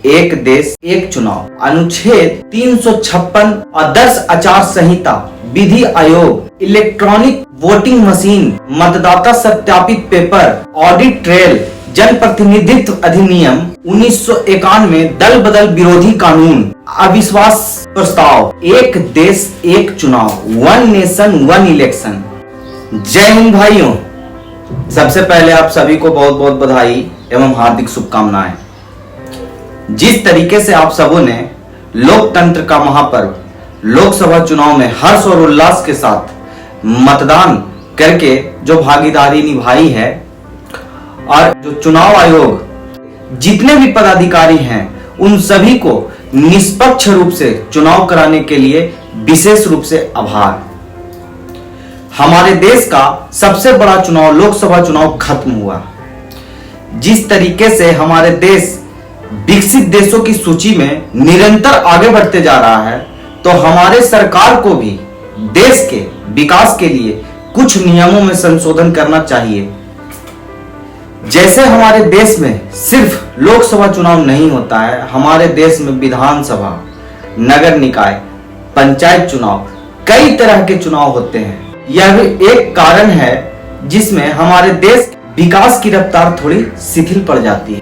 एक देश एक चुनाव अनुच्छेद 356 आदर्श आचार संहिता विधि आयोग इलेक्ट्रॉनिक वोटिंग मशीन मतदाता सत्यापित पेपर ऑडिट ट्रेल जन प्रतिनिधित्व अधिनियम 1991 दल बदल विरोधी कानून अविश्वास प्रस्ताव एक देश एक चुनाव वन नेशन वन इलेक्शन। जय हिंद भाइयों, सबसे पहले आप सभी को बहुत बहुत बधाई एवं हार्दिक शुभकामनाएं। जिस तरीके से आप सबों ने लोकतंत्र का महापर्व लोकसभा चुनाव में हर्ष और उल्लास के साथ मतदान करके जो भागीदारी निभाई है और जो चुनाव आयोग जितने भी पदाधिकारी हैं उन सभी को निष्पक्ष रूप से चुनाव कराने के लिए विशेष रूप से आभार। हमारे देश का सबसे बड़ा चुनाव लोकसभा चुनाव खत्म हुआ। जिस तरीके से हमारे देश विकसित देशों की सूची में निरंतर आगे बढ़ते जा रहा है, तो हमारे सरकार को भी देश के विकास के लिए कुछ नियमों में संशोधन करना चाहिए। जैसे हमारे देश में सिर्फ लोकसभा चुनाव नहीं होता है, हमारे देश में विधानसभा, नगर निकाय, पंचायत चुनाव, कई तरह के चुनाव होते हैं। यह भी एक कारण है जिसमें हमारे देश विकास की रफ्तार थोड़ी शिथिल पड़ जाती है,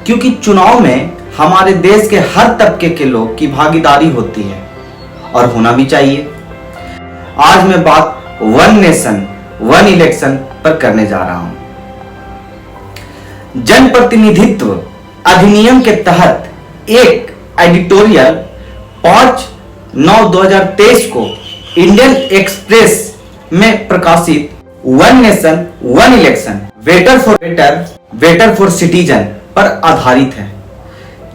क्योंकि चुनाव में हमारे देश के हर तबके के लोग की भागीदारी होती है और होना भी चाहिए। आज मैं बात वन नेशन वन इलेक्शन पर करने जा रहा हूं। जनप्रतिनिधित्व अधिनियम के तहत एक एडिटोरियल 5/9/2023 को इंडियन एक्सप्रेस में प्रकाशित one nation one election waiter for citizen पर आधारित है,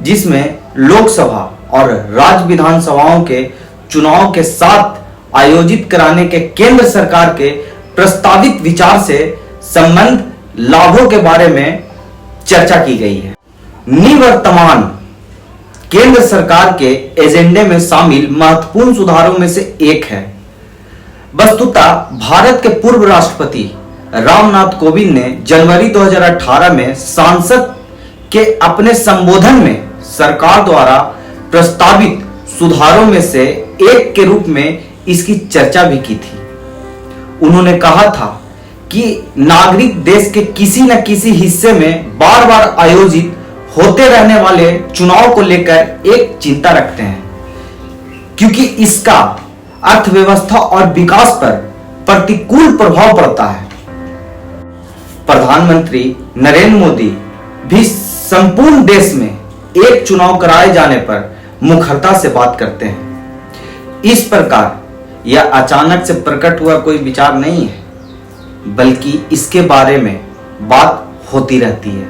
जिसमें लोकसभा और राज्य विधानसभाओं के चुनाव के साथ आयोजित कराने के केंद्र सरकार के प्रस्तावित विचार से संबंध लाभों के बारे में चर्चा की गई है। निवर्तमान केंद्र सरकार के एजेंडे में शामिल महत्वपूर्ण सुधारों में से एक है। वस्तुतः भारत के पूर्व राष्ट्रपति रामनाथ कोविंद ने जनवरी 2018 में संसद के अपने संबोधन में सरकार द्वारा प्रस्तावित सुधारों में से एक के रूप में इसकी चर्चा भी की थी। उन्होंने कहा था कि नागरिक देश के किसी न किसी हिस्से में बार बार आयोजित होते रहने वाले चुनाव को लेकर एक चिंता रखते हैं, क्योंकि इसका अर्थव्यवस्था और विकास पर प्रतिकूल प्रभाव पड़ता है। प्रधानमंत्री नरेंद्र मोदी भी संपूर्ण देश में एक चुनाव कराए जाने पर मुखरता से बात करते हैं। इस प्रकार यह अचानक से प्रकट हुआ कोई विचार नहीं है, बल्कि इसके बारे में बात होती रहती है।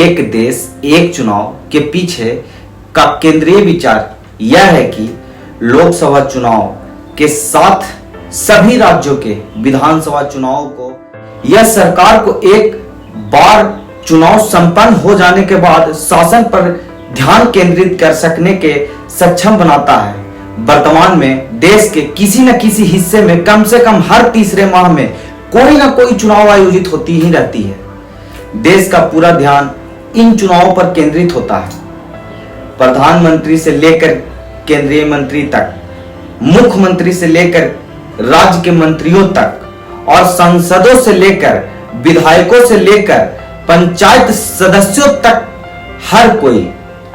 एक देश एक चुनाव के पीछे का केंद्रीय विचार यह है कि लोकसभा चुनाव के साथ सभी राज्यों के विधानसभा चुनाव को यह सरकार को एक बार चुनाव संपन्न हो जाने के बाद शासन पर ध्यान केंद्रित कर सकने के सक्षम बनाता है। वर्तमान में देश के किसी न किसी हिस्से में कम से कम हर तीसरे माह में कोई ना कोई चुनाव आयोजित होती ही रहती है। देश का पूरा ध्यान इन चुनावों पर केंद्रित होता है। प्रधानमंत्री से लेकर केंद्रीय मंत्री तक, मुख्यमंत्री से लेकर राज्य के मंत्रियों तक और सांसदों से लेकर विधायकों से लेकर पंचायत सदस्यों तक हर कोई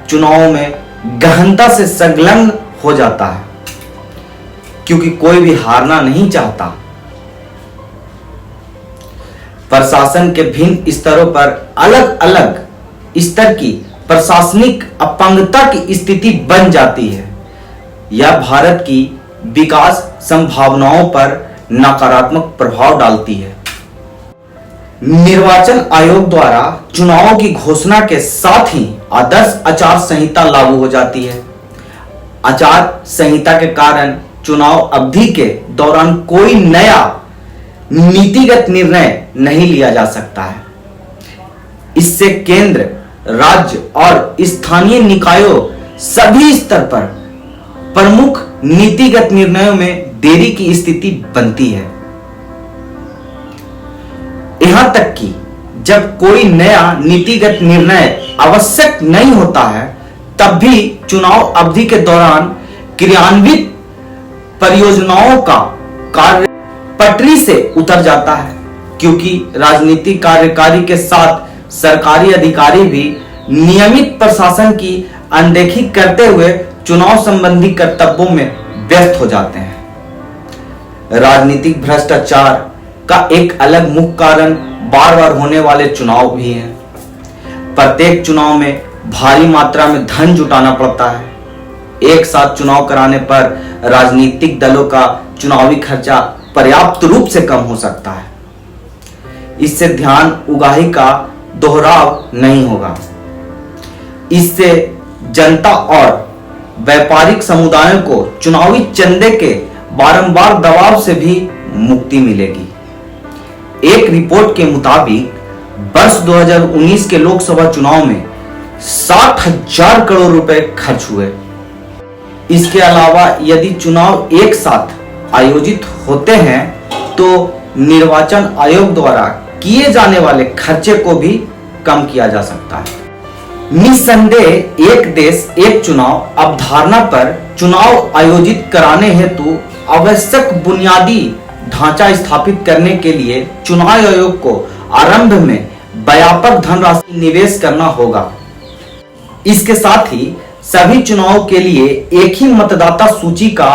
चुनावों में गहनता से संलग्न हो जाता है, क्योंकि कोई भी हारना नहीं चाहता। प्रशासन के भिन्न स्तरों पर अलग अलग स्तर की प्रशासनिक अपंगता की स्थिति बन जाती है। यह भारत की विकास संभावनाओं पर नकारात्मक प्रभाव डालती है। निर्वाचन आयोग द्वारा चुनावों की घोषणा के साथ ही आदर्श आचार संहिता लागू हो जाती है। आचार संहिता के कारण चुनाव अवधि के दौरान कोई नया नीतिगत निर्णय नहीं लिया जा सकता है। इससे केंद्र, राज्य और स्थानीय निकायों सभी स्तर पर प्रमुख नीतिगत निर्णयों में देरी की स्थिति बनती है। यहां तक कि जब कोई नया नीतिगत निर्णय आवश्यक नहीं होता है, तब भी चुनाव अवधि के दौरान क्रियान्वित परियोजनाओं का कार्य पटरी से उतर जाता है, क्योंकि राजनीतिक कार्यकारी के साथ सरकारी अधिकारी भी नियमित प्रशासन की अनदेखी करते हुए चुनाव संबंधी कर्तव्यों में व्यस्त हो जाते हैं। राजनीतिक भ्रष्टाचार का एक अलग मुख्य कारण बार बार होने वाले चुनाव भी हैं। प्रत्येक चुनाव में भारी मात्रा में धन जुटाना पड़ता है। एक साथ चुनाव कराने पर राजनीतिक दलों का चुनावी खर्चा पर्याप्त रूप से कम हो सकता है। इससे ध्यान उगाही का दोहराव नहीं होगा। इससे जनता और व्यापारिक समुदायों को चुनावी चंदे के बारंबार दबाव से भी मुक्ति मिलेगी। एक रिपोर्ट के मुताबिक वर्ष 2019 के लोकसभा चुनाव में 60,000 करोड़ रुपए खर्च हुए। इसके अलावा यदि चुनाव एक साथ आयोजित होते हैं तो निर्वाचन आयोग द्वारा किए जाने वाले खर्चे को भी कम किया जा सकता है। निस्संदेह एक देश एक चुनाव अवधारणा पर चुनाव आयोजित कराने हेतु आवश्यक बुनियादी ढांचा स्थापित करने के लिए चुनाव आयोग को आरंभ में व्यापक धनराशि निवेश करना होगा। इसके साथ ही सभी चुनाव के लिए एक ही मतदाता सूची का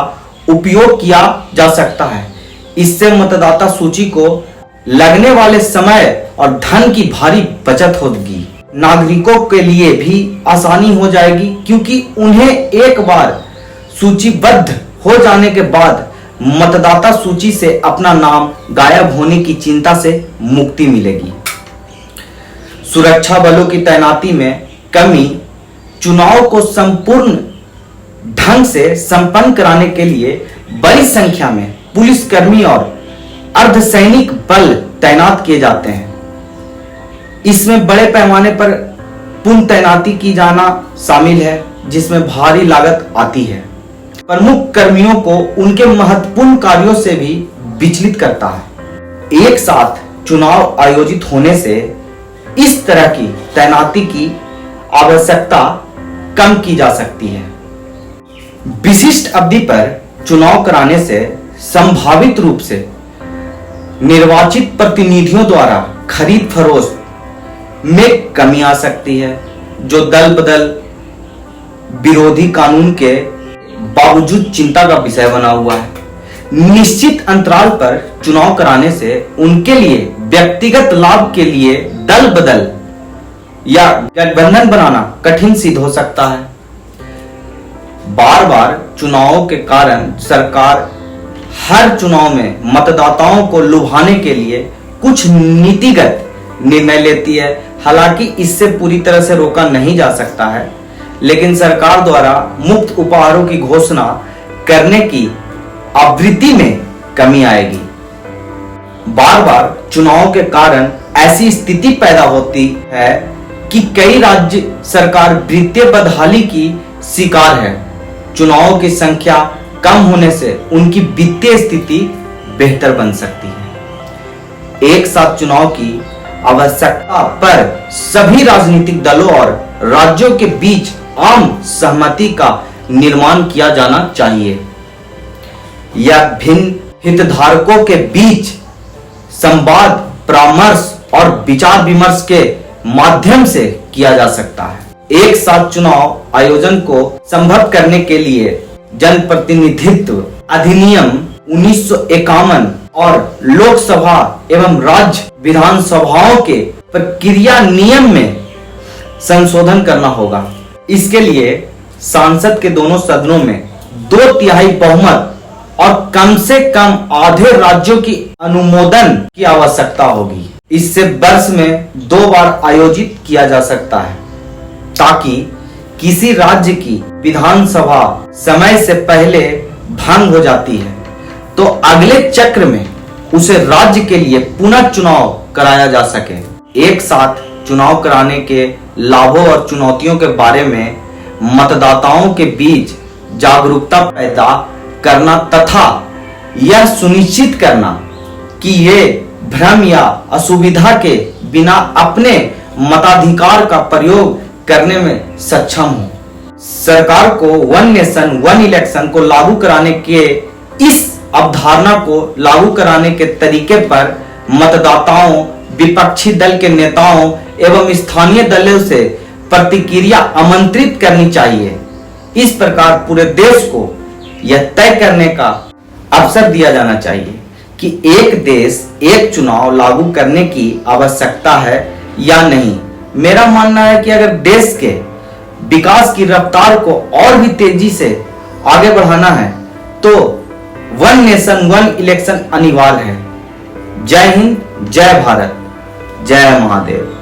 उपयोग किया जा सकता है। इससे मतदाता सूची को लगने वाले समय और धन की भारी बचत होगी। नागरिकों के लिए भी आसानी हो जाएगी, क्योंकि उन्हें एक बार सूचीबद्ध हो जाने के बाद मतदाता सूची से अपना नाम गायब होने की चिंता से मुक्ति मिलेगी। सुरक्षा बलों की तैनाती में कमी चुनाव को संपूर्ण ढंग से संपन्न कराने के लिए बड़ी संख्या में पुलिसकर्मी और अर्धसैनिक बल तैनात किए जाते हैं। इसमें बड़े पैमाने पर पुनः तैनाती की जाना शामिल है, जिसमें भारी लागत आती है। प्रमुख कर्मियों को उनके महत्वपूर्ण कार्यों से भी विचलित करता है। एक साथ चुनाव आयोजित होने से इस तरह की तैनाती की आवश्यकता कम की जा सकती है। विशिष्ट अवधि पर चुनाव कराने से संभावित रूप से निर्वाचित प्रतिनिधियों द्वारा खरीद फरोख्त में कमी आ सकती है, जो दल बदल विरोधी कानून के बावजूद चिंता का विषय बना हुआ है। निश्चित अंतराल पर चुनाव कराने से उनके लिए व्यक्तिगत लाभ के लिए दल बदल या गठबंधन बनाना कठिन सिद्ध हो सकता है। बार बार चुनावों के कारण सरकार हर चुनाव में मतदाताओं को लुभाने के लिए कुछ नीतिगत निर्णय लेती है। हालांकि इससे पूरी तरह से रोका नहीं जा सकता है, लेकिन सरकार द्वारा मुफ्त उपहारों की घोषणा करने की आवृत्ति में कमी आएगी। बार बार चुनाव के कारण ऐसी स्थिति पैदा होती है कि कई राज्य सरकार वित्तीय बदहाली की शिकार है। चुनावों की संख्या कम होने से उनकी वित्तीय स्थिति बेहतर बन सकती है। एक साथ चुनाव की आवश्यकता पर सभी राजनीतिक दलों और राज्यों के बीच आम सहमति का निर्माण किया जाना चाहिए। यह भिन्न हितधारकों के बीच संवाद, परामर्श और विचार विमर्श के माध्यम से किया जा सकता है। एक साथ चुनाव आयोजन को संभव करने के लिए जनप्रतिनिधित्व अधिनियम 1951 और लोकसभा एवं राज्य विधानसभाओं के प्रक्रिया नियम में संशोधन करना होगा। इसके लिए संसद के दोनों सदनों में 2/3 बहुमत और कम से कम आधे राज्यों की अनुमोदन की आवश्यकता होगी। इससे वर्ष में 2 बार आयोजित किया जा सकता है, ताकि किसी राज्य की विधानसभा समय से पहले भंग हो जाती है तो अगले चक्र में उसे राज्य के लिए पुनः चुनाव कराया जा सके। एक साथ चुनाव कराने के लाभों और चुनौतियों के बारे में मतदाताओं के बीच जागरूकता पैदा करना तथा यह सुनिश्चित करना कि ये भ्रम या असुविधा के बिना अपने मताधिकार का प्रयोग करने में सक्षम हो। सरकार को वन नेशन वन इलेक्शन को लागू कराने के इस अवधारणा को लागू कराने के तरीके पर मतदाताओं, विपक्षी दल के नेताओं एवं स्थानीय दलों से प्रतिक्रिया आमंत्रित करनी चाहिए। इस प्रकार पूरे देश को यह तय करने का अवसर दिया जाना चाहिए कि एक देश एक चुनाव लागू करने की आवश्यकता है या नहीं। मेरा मानना है कि अगर देश के विकास की रफ्तार को और भी तेजी से आगे बढ़ाना है तो वन नेशन वन इलेक्शन अनिवार्य है। जय हिंद, जय भारत, जय महादेव।